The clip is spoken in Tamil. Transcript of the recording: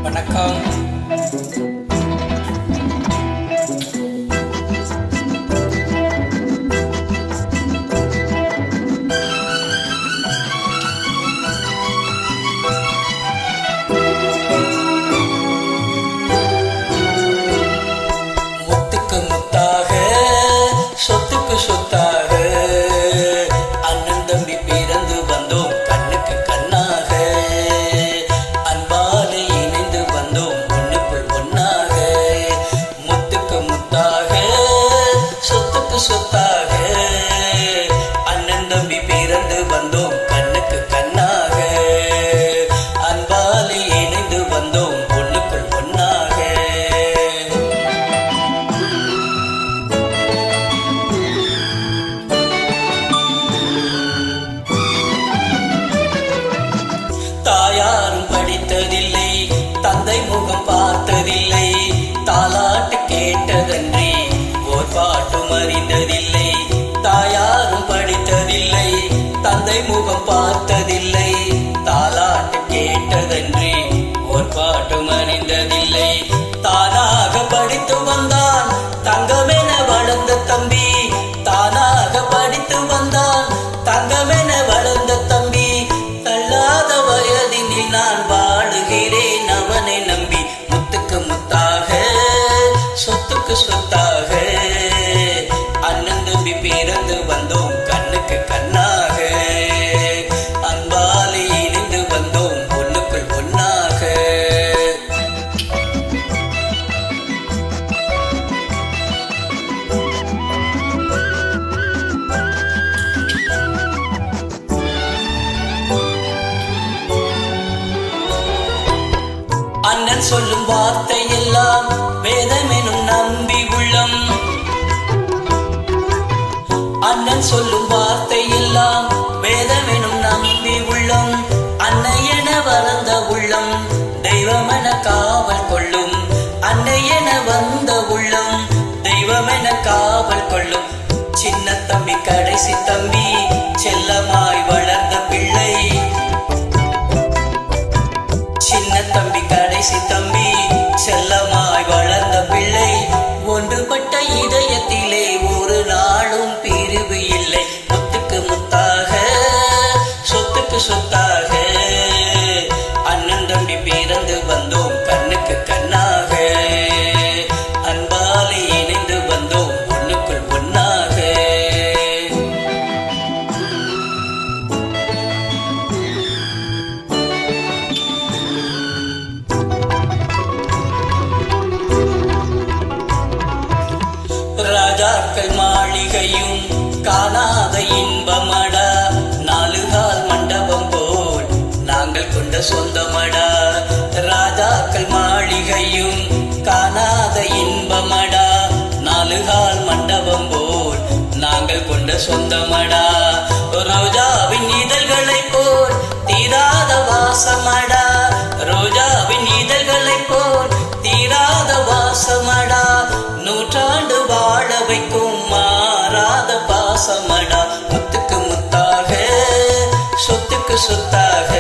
வணக்கம். முத்துக்கு முத்தாக சொத்துக்கு சொத்தாக அண்ணன் தம்பி பிறந்து வந்தோம் கண்ணுக்கு கண்ணாக, அன்பாலே இணைந்து வந்தோம் ஒண்ணுக்குள் ஒன்னாக. முத்துக்கு முத்தாக சொத்துக்கு சொத்தாக அண்ணன் தம்பி பிறந்து வந்தோம் கண்ணுக்கு கண்ணாக, அன்பாலே இணைந்து வந்தோம் ஒண்ணுக்குள் ஒன்னாக. தாயாரும் படித்ததில்லை, தந்தை முகம் பார்த்ததில்லை, தாலாட்டு கேட்டதன்றி ஓர் பாட்டும் அறிந்ததில்லை. தாயாரும் படித்ததில்லை, தந்தை முகம் பார்த்ததில்லை, தாலாட்டு கேட்டதன்றி ஓர் பாட்டும் அறிந்ததில்லை. தானாக படித்து வந்தான் தங்கமென வளர்ந்த தம்பி, தானாக படித்து வந்தான் தங்கமென வளர்ந்த தம்பி. தள்ளாத வயதினில் நான் வாழுகிறேன் அவனை நம்பி. முத்துக்கு முத்தாக சொத்துக்கு சொத்தாக அண்ணன் தம்பி பிறந்து வந்தோம் கண்ணுக்கு கண்ணாக, அன்பாலே இணைந்து வந்தோம் ஒண்ணுக்குள் ஒன்னாக. அண்ணன் சொல்லும் வார்த்தை எல்லாம் வேதமெனும் நம்பி உள்ளம், அண்ணன் சொல்லும் வார்த்தை எல்லாம் வேதமெனும் நம்பி உள்ளம். அன்னை என வளர்ந்த உள்ளம் தெய்வமென காவல் கொள்ளும், அன்னை என வந்த உள்ளம் தெய்வமென காவல் கொள்ளும். சின்ன தம்பி கடைசி தம்பி செல்லமாய் வளர்ந்த பிள்ளை, சின்ன தம்பி கடைசி தம்பி செல்லமாய் வளர்ந்த பிள்ளை. ஒன்றுபட்ட இதயத்திலே ஒரு நாளும் பிரிவு இல்லை. முத்துக்கு முத்தாக சொத்துக்கு சொத்தாக அண்ணன் தம்பி பிறந்து வந்தோம் கண்ணுக்கு கண்ணாக, அன்பாலே இணைந்து வந்தோம் ஒண்ணுக்குள் ஒன்னாக. ராஜாக்கள் மாளிகையும் காணாத இன்பமடா, நாலுகால் மண்டபம் போல் நாங்கள் கொண்ட சொந்தமடா. ராஜாக்கள் மாளிகையும் காணாத இன்பமடா, நாலுகால் மண்டபம் போல் நாங்கள் கொண்ட சொந்தமடா. ரோஜாவின் இதழ்களை போல் தீராத வாசமடா, ரோஜாவின் இதழ்களை போல் தீராத வாசமடா. நூற்றாண்டு வாழ வைக்கும் மாறாத பாசமடா. முத்துக்கு முத்தாக சொத்துக்கு சொத்தாக